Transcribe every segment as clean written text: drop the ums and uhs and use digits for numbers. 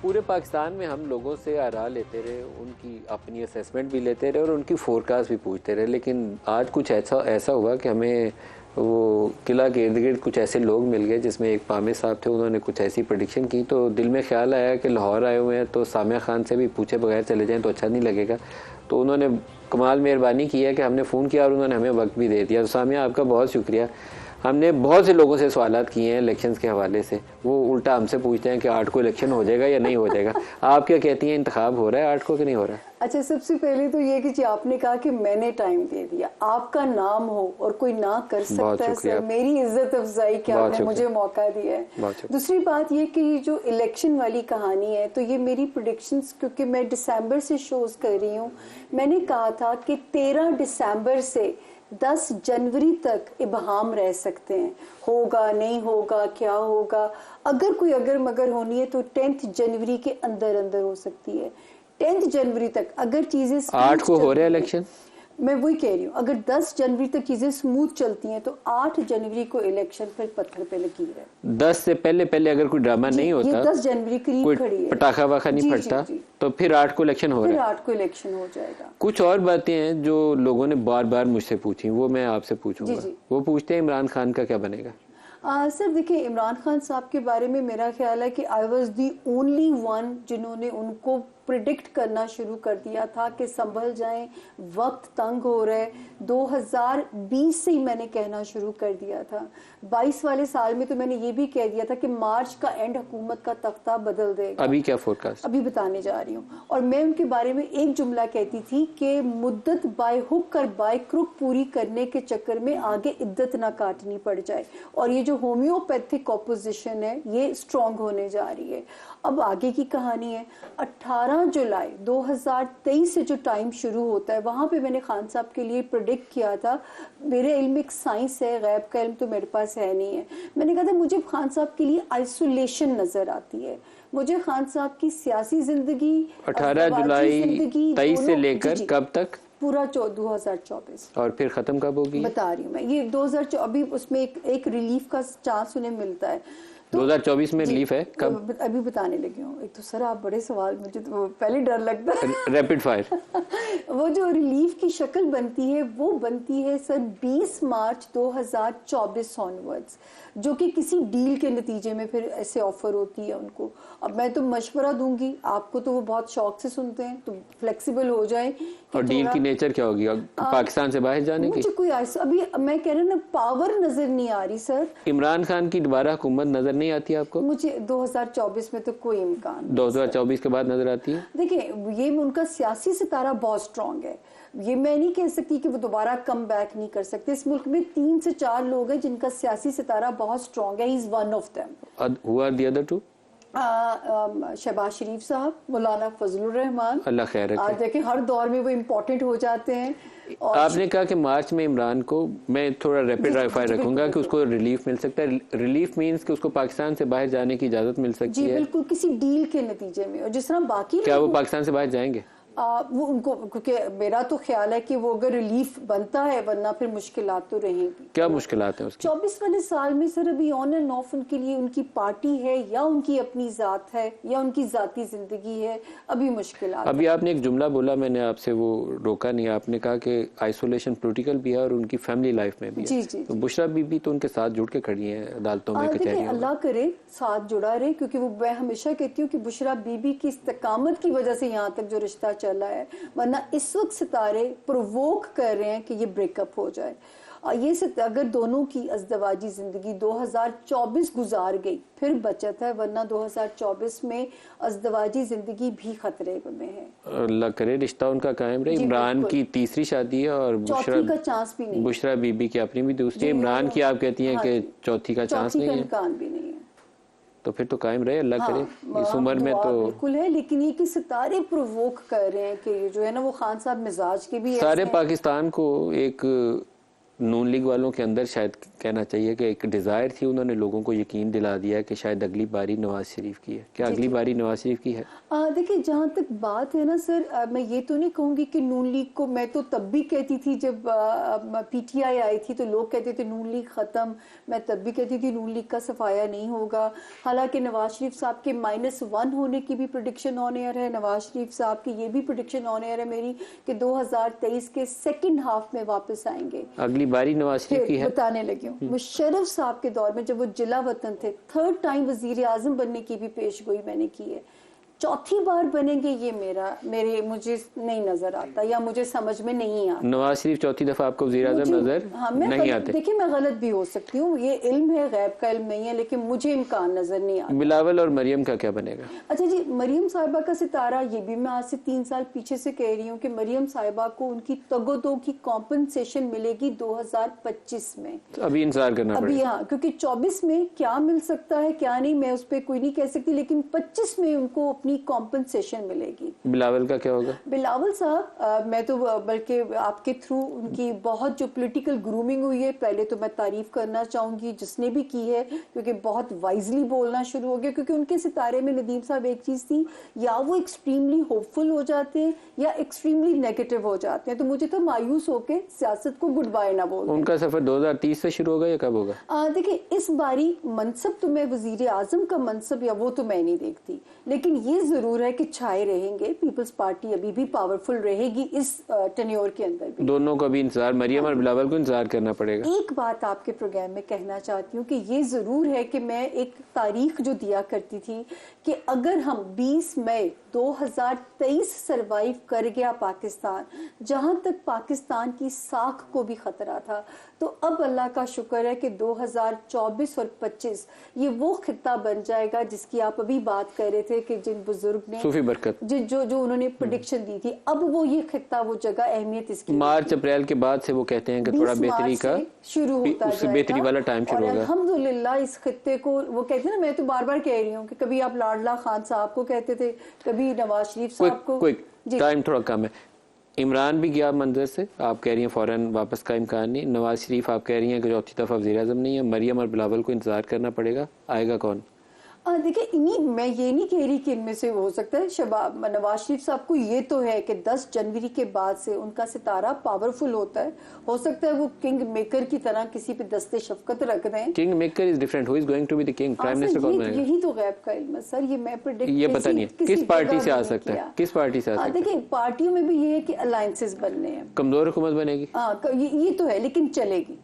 पूरे पाकिस्तान में हम लोगों से आरा लेते रहे, उनकी अपनी असेसमेंट भी लेते रहे और उनकी फोरकास्ट भी पूछते रहे, लेकिन आज कुछ ऐसा हुआ कि हमें वो किला के इर्द गिर्द कुछ ऐसे लोग मिल गए जिसमें एक पामे साहब थे, उन्होंने कुछ ऐसी प्रेडिक्शन की तो दिल में ख्याल आया कि लाहौर आए हुए हैं तो सामिया खान से भी पूछे बगैर चले जाएं तो अच्छा नहीं लगेगा। तो उन्होंने कमाल मेहरबानी की है कि हमने फ़ोन किया और उन्होंने हमें वक्त भी दे दिया। तो सामिया आपका बहुत शुक्रिया। हमने बहुत से लोगों से सवालात किए हैं इलेक्शंस के हवाले से, वो उल्टा हमसे पूछते हैं कि 8 को इलेक्शन हो जाएगा या नहीं हो जाएगा। आप क्या कहती हैं, इंतखाब हो रहा है 8 को कि नहीं हो रहा है? अच्छा, सबसे पहले तो ये कि जी आपने कहा कि मैंने टाइम दे दिया, आपका नाम हो और कोई ना कर सकता है सर, मेरी इज्जत अफजाई कि आपने मुझे मौका दिया है। दूसरी बात ये कि ये जो इलेक्शन वाली कहानी है तो ये मेरी प्रेडिक्शंस, क्योंकि मैं दिसंबर से शोज कर रही हूँ, मैंने कहा था कि 13 दिसंबर से 10 जनवरी तक इबहम रह सकते हैं, होगा नहीं होगा क्या होगा। अगर कोई अगर मगर होनी है तो 10 जनवरी के अंदर अंदर हो सकती है। 10 जनवरी तक अगर चीजें 8 को हो रहा है इलेक्शन, मैं वही कह रही हूँ, अगर 10 जनवरी तक चीजें स्मूथ चलती हैं तो 8 जनवरी को इलेक्शन फिर पत्थर पे लकीर है। 10 से पहले अगर कोई ड्रामा नहीं होता, ये 10 जनवरी करीब खड़ी है, पटाखा वाखा नहीं फटता, तो फिर 8 को इलेक्शन हो रहा है। 8 को इलेक्शन हो जाएगा। कुछ और बातें हैं जो लोगों ने बार बार मुझसे पूछी, वो मैं आपसे पूछूंगा। वो पूछते हैं इमरान खान का क्या बनेगा? सर देखिए, इमरान खान साहब के बारे में मेरा ख्याल है कि I was the only one जिन्होंने उनको प्रिडिक्ट करना शुरू कर दिया था कि संभल जाएं, वक्त तंग हो रहा है। 2020 से ही मैंने कहना शुरू कर दिया था। 22 वाले साल में तो मैंने ये भी कह दिया था कि मार्च का एंड हुकूमत का तख्ता बदल देगा। अभी क्या फोरकास्ट? अभी बताने जा रही हूँ। और मैं उनके बारे में एक जुमला कहती थी कि मुद्दत बाय हुक और बाय क्रुक पूरी करने के चक्कर में आगे इद्दत ना काटनी पड़ जाए। और ये जो होम्योपैथिक ऑपोजिशन है ये स्ट्रॉन्ग होने जा रही है। अब आगे की कहानी है, 18 जुलाई 2023 से जो टाइम शुरू होता है वहां पे मैंने खान साहब के लिए प्रेडिक्ट किया था। मेरे इल्म एक साइंस है, गैब का इल्म तो मेरे पास है नहीं है। मैंने कहा था मुझे खान साहब के लिए आइसोलेशन नजर आती है, मुझे खान साहब की सियासी जिंदगी 18 जुलाई 23 से लेकर कब तक? पूरा 2024। और फिर खत्म कब होगी? बता रही हूँ मैं, ये 2024 अभी उसमें एक रिलीफ का चांस उन्हें मिलता है। 2024 में रिलीफ है कब? अभी बताने लगी हूँ। एक तो सर आप बड़े सवाल, मुझे तो पहले डर लगता है। Rapid fire. वो जो रिलीफ की शक्ल बनती है वो बनती है सर 20 मार्च 2024 ऑनवर्ड्स, जो कि किसी डील के नतीजे में फिर ऐसे ऑफर होती है उनको। अब मैं तो मशवरा दूंगी आपको, तो वो बहुत शौक से सुनते हैं, तो फ्लेक्सिबल हो जाए। और डील की नेचर क्या होगी? पाकिस्तान से बाहर जाने की? मुझे कोई अभी मैं कह रहा ना, पावर नजर नहीं आ रही सर। इमरान खान की दोबारा हुकूमत नजर नहीं आती आपको? मुझे 2024 में तो कोई इम्कान। 2024 के बाद नजर आती है? देखिए, ये उनका सियासी सितारा बहुत स्ट्रांग है, ये मैं नहीं कह सकती कि वो दोबारा कम बैक नहीं कर सकते। इस मुल्क में 3 से 4 लोग हैं जिनका सियासी सितारा बहुत स्ट्रांग है। He is one of them. Who are the other two? Shahbaz Sharif साहब, मौलाना फजलुर रहमान। अल्लाह खैर रखे। आज देखिए हर दौर में वो इम्पोर्टेंट हो जाते हैं। और आपने कहा कि मार्च में इमरान को, मैं थोड़ा रैपिड फायर रखूंगा कि उसको रिलीफ मिल सकता है। रिलीफ मींस कि उसको पाकिस्तान से बाहर जाने की इजाजत मिल सकती है? जी बिल्कुल, किसी डील के नतीजे में। और जिस तरह बाकी क्या वो पाकिस्तान से बाहर जाएंगे? वो उनको, क्योंकि मेरा तो ख्याल है कि वो अगर रिलीफ बनता है, वरना फिर मुश्किलात तो रहेंगी। क्या मुश्किलात है उसकी? 24 वाले साल में सर अभी ऑन एंड ऑफ उनके लिए उनकी पार्टी है या उनकी अपनी जात है या उनकी जाती जिंदगी है, अभी मुश्किलात। अभी आपने एक जुमला बोला, मैंने आपसे वो रोका नहीं। आपने कहा कि आइसोलेशन पॉलिटिकल भी है और उनकी फैमिली लाइफ में भी है। जी। तो बुशरा बीबी तो उनके साथ जुड़ के खड़ी है अदालतों में, कचहरियों में। अल्लाह करे साथ जुड़ा रहे, क्योंकि वो मैं हमेशा कहती हूँ कि बुशरा बीबी की इस्तकामत की वजह से यहाँ तक जो रिश्ता चला है, वरना इस वक्त सितारे प्रोवोक कर रहे हैं कि ये ब्रेकअप हो जाए। और ये अगर दोनों की अज़दवाजी जिंदगी 2024 गुजार गई फिर बचत है, वरना 2024 में अज़दवाजी जिंदगी भी खतरे में है। अल्लाह करे रिश्ता उनका कायम रहे। इमरान की तीसरी शादी है और चौथी का चांस भी नहीं। बुशरा बीबी की अपनी भी दूसरी, इमरान की आप कहती हैं कि चौथी का चांस नहीं है। इम्कान भी नहीं है। तो फिर तो कायम रहे, अल्लाह करे। इस उम्र में तो बिल्कुल है, लेकिन ये कि सितारे प्रोवोक कर रहे हैं कि ये जो है ना, वो खान साहब मिजाज के भी सारे पाकिस्तान को एक नून लीग वालों के अंदर शायद कहना चाहिए कि एक डिज़ायर थी, उन्होंने लोगों को यकीन दिला दिया कि शायद अगली बारी नवाज शरीफ की है। क्या अगली बारी नवाज शरीफ की है? देखिए, जहाँ तक बात है ना सर, मैं ये तो नहीं कहूँगी कि नून लीग को, मैं तो तब भी कहती थी जब पीटीआई आई थी तो लोग कहते थे नून लीग ख़त्म, मैं तब भी कहती थी नून लीग का सफाया नहीं होगा। हालांकि नवाज शरीफ साहब के -1 होने की भी प्रेडिक्शन ऑन एयर है, नवाज शरीफ साहब की ये भी प्रेडिक्शन ऑन एयर है मेरी कि 2023 के सेकेंड हाफ में वापस आएंगे। अगली बारी नवाज शरीफ की है? बताने लगी हूँ, मुशर्रफ साहब के दौर में जब वो जिला वतन थे, 3rd टाइम वजीर आजम बनने की भी पेशगोई मैंने की है। 4थी बार बनेंगे ये मुझे नहीं नजर आता, या मुझे समझ में नहीं आता। नवाज शरीफ 4थी दफा आपको वज़ीर आज़म नजर नहीं आते? देखिए, मैं गलत भी हो सकती हूँ, ये इल्म है, गैब का इल्म नहीं है, लेकिन मुझे इम्कान नजर नहीं आता। बिलावल और मरियम का क्या बनेगा? अच्छा जी, मरियम साहिबा का सितारा, ये भी मैं आज से 3 साल पीछे से कह रही हूँ कि मरियम साहिबा को उनकी तगोदो की कॉम्पनसेशन मिलेगी 2025 में। अभी इंतजार करना पड़ेगा। अभी हाँ, क्योंकि 24 में क्या मिल सकता है क्या नहीं, मैं उस पर कोई नहीं कह सकती, लेकिन 25 में उनको अपनी कॉम्पनसेशन मिलेगी। बिलावल का क्या होगा? बिलावल साहब, मैं तो बल्कि आपके थ्रू उनकी बहुत जो पॉलिटिकल ग्रूमिंग हुई है, पहले तो मैं तारीफ करना चाहूंगी जिसने भी की है, क्योंकि बहुत वाइजली बोलना शुरू हो गया। क्योंकि उनके सितारे में नदीम साहब एक चीज थी, या वो एक्सट्रीमली होपफुल हो जाते हैं या एक्सट्रीमली नेगेटिव हो जाते हैं। तो मुझे तो मायूस होकर सियासत को गुड बाय ना बोल। उनका सफर 2030 से शुरू होगा या कब होगा? देखिए, इस बारी मनसब तो मैं वजीर आजम का मनसब या वो तो मैं नहीं देखती, लेकिन ये जरूर है कि छाए रहेंगे, पीपल्स पार्टी अभी भी पावरफुल रहेगी इस टेन्योर के अंदर भी। दोनों को भी इंतजार, मरियम और बिलावल को इंतजार करना पड़ेगा। एक बात आपके प्रोग्राम में कहना चाहती हूँ कि ये जरूर है कि मैं एक तारीख जो दिया करती थी कि अगर हम 20 मई 2023 सरवाइव कर गया पाकिस्तान, जहां तक पाकिस्तान की साख को भी खतरा था, तो अब अल्लाह का शुक्र है कि 2024 और 25 ये वो खित्ता बन जाएगा जिसकी आप अभी बात कर रहे थे कि जिन बुजुर्ग ने सूफी बरकत जो उन्होंने प्रेडिक्शन दी थी, अब वो ये खित्ता वो जगह अहमियत इसकी मार्च अप्रैल के बाद से वो कहते हैं कि थोड़ा बेहतरी का शुरू होता है, बेहतरी वाला टाइम शुरू होगा। अल्हम्दुलिल्लाह इस खित्ते को, वो कहते हैं ना, मैं तो बार बार कह रही हूँ कि कभी आप लाडला खान साहब को कहते थे, कभी नवाज शरीफ साहब को। टाइम थोड़ा कम है। इमरान भी गया मंजर से, आप कह रही हैं फौरन वापस का इम्कान नहीं। नवाज शरीफ आप कह रही हैं कि 4थी दफा वज़ीर आज़म नहीं है। मरियम और बिलावल को इंतजार करना पड़ेगा, आएगा कौन? देखिए, इन्हीं, मैं ये नहीं कह रही कि इनमें से हो सकता है शबाब नवाज शरीफ साहब को ये तो है कि 10 जनवरी के बाद से उनका सितारा पावरफुल होता है, हो सकता है वो किंग मेकर की तरह किसी पे दस्ते शफकत रख दें। King maker is different, who is going to be the king, prime minister कौन बनेगा? यही तो गैब का इल्म है सर, ये मैं प्रेडिक्ट, ये पता नहीं है किस पार्टी से आ सकता है, किस पार्टी से आ सकता है। देखिए, पार्टियों में भी ये है कि अलायंसेस बनने हैं। कमजोर हुकूमत बनेगी, ये तो है, लेकिन चलेगी।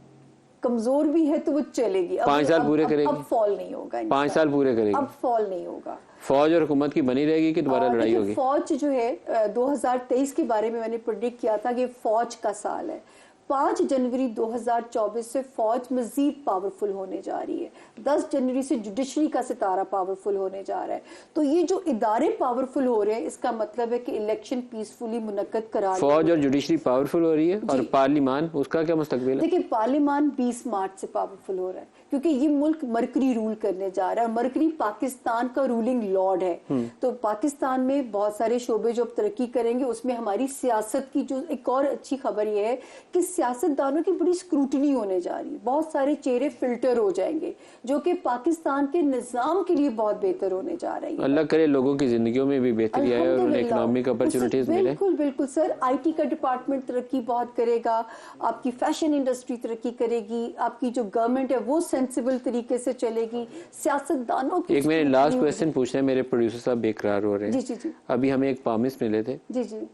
कमजोर भी है तो वो चलेगी। 5 साल पूरे करेगी, अब फॉल नहीं होगा। 5 साल पूरे करेगी, अब फॉल नहीं होगा। फौज और हुकूमत की बनी रहेगी कि दोबारा लड़ाई होगी? फौज जो है 2023 के बारे में मैंने प्रेडिक्ट किया था कि फौज का साल है। 5 जनवरी 2024 से फौज मजीद पावरफुल होने जा रही है। 10 जनवरी से जुडिशरी का सितारा पावरफुल होने जा रहा है। तो ये जो इदारे पावरफुल हो रहे हैं, इसका मतलब है कि इलेक्शन पीसफुली मुनक्कद करा। फौज और जुडिशरी पावरफुल हो रही है, और पार्लिमान, उसका क्या मुस्तकबिल है? देखिए, पार्लिमान 20 मार्च से पावरफुल हो रहा है, क्योंकि ये मुल्क मरकरी रूल करने जा रहा है, और मरकरी पाकिस्तान का रूलिंग लॉर्ड है। तो पाकिस्तान में बहुत सारे शोबे जो तरक्की करेंगे, उसमें हमारी सियासत की जो एक और अच्छी खबर ये है कि सियासतदानों की बड़ी स्क्रूटनी होने जा रही है। बहुत सारे चेहरे फिल्टर हो जाएंगे, जो कि पाकिस्तान के निजाम के लिए बहुत बेहतर होने जा रही है। अल्लाह करे लोगों की जिंदगियों में भी बेहतरी आए और उन्हें इकोनॉमिक अपॉर्चुनिटीज मिले। बिल्कुल बिल्कुल सर, IT का डिपार्टमेंट तरक्की बहुत करेगा, आपकी फैशन इंडस्ट्री तरक्की करेगी, आपकी जो गवर्नमेंट है वो सेंसिबल तरीके से चलेगी, सियासतदानों की। एक मेरे लास्ट क्वेश्चन पूछना है, मेरे प्रोड्यूसर साहब बेकरार हो रहे हैं। जी जी। अभी हमें एक प्रॉमिस मिले थे,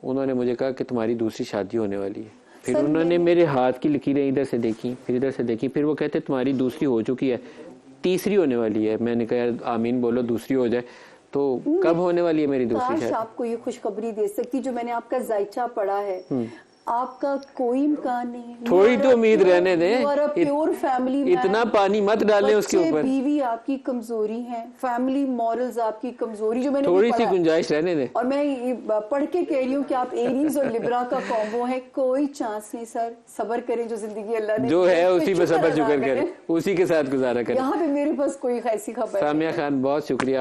उन्होंने मुझे कहा कि तुम्हारी दूसरी शादी होने वाली है। फिर उन्होंने मेरे हाथ की लकीरें इधर से देखी, फिर इधर से देखी, फिर वो कहते तुम्हारी दूसरी हो चुकी है, तीसरी होने वाली है। मैंने कहा आमीन बोलो, दूसरी हो जाए। तो कब होने वाली है मेरी दूसरी शादी? आपको ये खुशखबरी दे सकती, जो मैंने आपका जायचा पढ़ा है, आपका कोई इम्कान नहीं है। थोड़ी तो उम्मीद रहने दें, प्योर फैमिली, इतना पानी मत डालें उसके ऊपर। बीवी आपकी कमजोरी है, फैमिली मॉरल्स आपकी कमजोरी, जो मैंने थोड़ी सी गुंजाइश रहने दें। और मैं पढ़ के कह रही हूँ कि आप एरीज और लिब्रा का कॉम्बो है, कोई चांस नहीं सर। सबर करें, जो जिंदगी अल्लाह ने जो है उसी पे सबर शुक्र करें, उसी के साथ गुजारा करें। यहाँ पे मेरे पास कोई ऐसी खबर। सामिया खान, बहुत शुक्रिया।